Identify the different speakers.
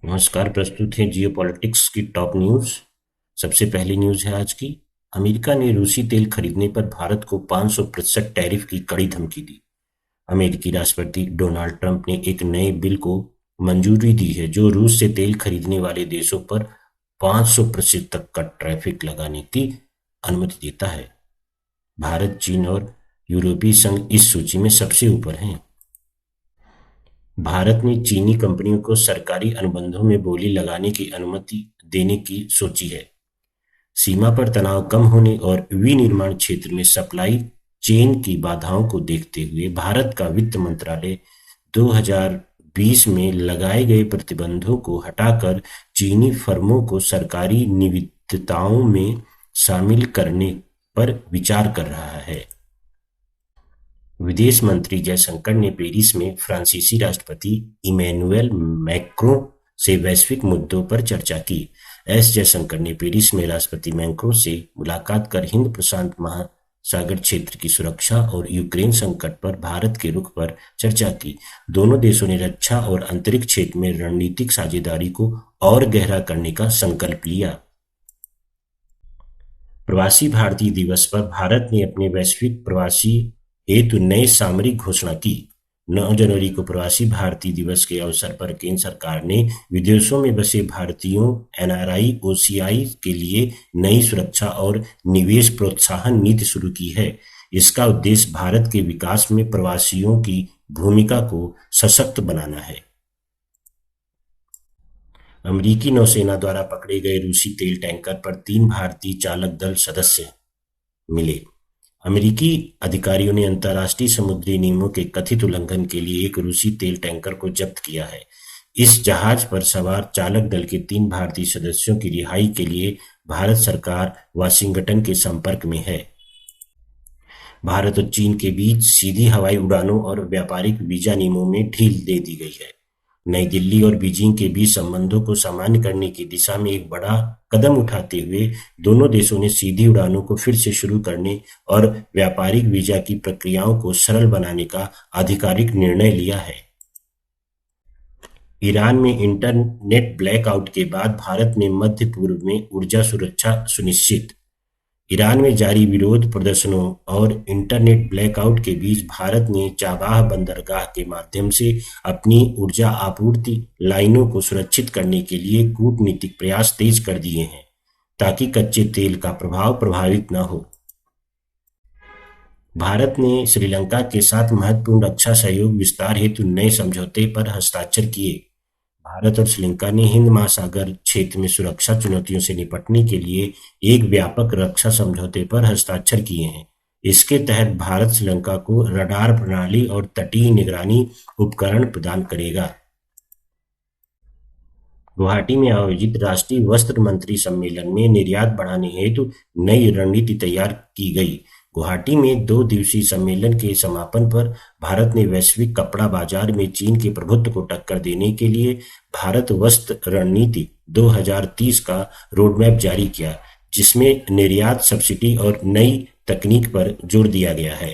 Speaker 1: नमस्कार। प्रस्तुत है जियोपॉलिटिक्स की टॉप न्यूज। सबसे पहली न्यूज है आज की। अमेरिका ने रूसी तेल खरीदने पर भारत को 500% टैरिफ की कड़ी धमकी दी। अमेरिकी राष्ट्रपति डोनाल्ड ट्रंप ने एक नए बिल को मंजूरी दी है जो रूस से तेल खरीदने वाले देशों पर 500% तक का टैरिफ लगाने की अनुमति देता है। भारत, चीन और यूरोपीय संघ इस सूची में सबसे ऊपर हैं। भारत ने चीनी कंपनियों को सरकारी अनुबंधों में बोली लगाने की अनुमति देने की सोची है। सीमा पर तनाव कम होने और विनिर्माण क्षेत्र में सप्लाई चेन की बाधाओं को देखते हुए भारत का वित्त मंत्रालय 2020 में लगाए गए प्रतिबंधों को हटाकर चीनी फर्मों को सरकारी निविदाओं में शामिल करने पर विचार कर रहा है। विदेश मंत्री जयशंकर ने पेरिस में फ्रांसीसी राष्ट्रपति इमैनुएल मैक्रों से वैश्विक मुद्दों पर चर्चा की। एस जयशंकर ने पेरिस में राष्ट्रपति मैक्रों से मुलाकात कर हिंद प्रशांत महासागर क्षेत्र की सुरक्षा और यूक्रेन संकट पर भारत के रुख पर चर्चा की। दोनों देशों ने रक्षा और अंतरिक्ष क्षेत्र में रणनीतिक साझेदारी को और गहरा करने का संकल्प लिया। प्रवासी भारतीय दिवस पर भारत ने अपने वैश्विक प्रवासी हेतु नई सामरिक घोषणा की। 9 जनवरी को प्रवासी भारतीय दिवस के अवसर पर केंद्र सरकार ने विदेशों में बसे भारतीयों एनआरआई ओसीआई के लिए नई सुरक्षा और निवेश प्रोत्साहन नीति शुरू की है। इसका उद्देश्य भारत के विकास में प्रवासियों की भूमिका को सशक्त बनाना है। अमेरिकी नौसेना द्वारा पकड़े गए रूसी तेल टैंकर पर 3 भारतीय चालक दल सदस्य मिले। अमेरिकी अधिकारियों ने अंतर्राष्ट्रीय समुद्री नियमों के कथित उल्लंघन के लिए एक रूसी तेल टैंकर को जब्त किया है। इस जहाज पर सवार चालक दल के 3 भारतीय सदस्यों की रिहाई के लिए भारत सरकार वाशिंगटन के संपर्क में है। भारत और चीन के बीच सीधी हवाई उड़ानों और व्यापारिक वीजा नियमों में ढील दे दी गई है। नई दिल्ली और बीजिंग के बीच संबंधों को सामान्य करने की दिशा में एक बड़ा कदम उठाते हुए दोनों देशों ने सीधी उड़ानों को फिर से शुरू करने और व्यापारिक वीजा की प्रक्रियाओं को सरल बनाने का आधिकारिक निर्णय लिया है। ईरान में इंटरनेट ब्लैकआउट के बाद भारत में मध्य पूर्व में ऊर्जा सुरक्षा सुनिश्चित। ईरान में जारी विरोध प्रदर्शनों और इंटरनेट ब्लैकआउट के बीच भारत ने चाबाह बंदरगाह के माध्यम से अपनी ऊर्जा आपूर्ति लाइनों को सुरक्षित करने के लिए कूटनीतिक प्रयास तेज कर दिए हैं ताकि कच्चे तेल का प्रभाव प्रभावित न हो। भारत ने श्रीलंका के साथ महत्वपूर्ण रक्षा सहयोग विस्तार हेतु नए समझौते पर हस्ताक्षर किए। भारत और श्रीलंका ने हिंद महासागर क्षेत्र में सुरक्षा चुनौतियों से निपटने के लिए एक व्यापक रक्षा समझौते पर हस्ताक्षर किए हैं। इसके तहत भारत श्रीलंका को रडार प्रणाली और तटीय निगरानी उपकरण प्रदान करेगा। गुवाहाटी में आयोजित राष्ट्रीय वस्त्र मंत्री सम्मेलन में निर्यात बढ़ाने हेतु नई रणनीति तैयार की गई। गुवाहाटी में 2 दिवसीय सम्मेलन के समापन पर भारत ने वैश्विक कपड़ा बाजार में चीन के प्रभुत्व को टक्कर देने के लिए भारत वस्त्र रणनीति 2030 का रोडमैप जारी किया, जिसमें निर्यात सब्सिडी और नई तकनीक पर जोर दिया गया है।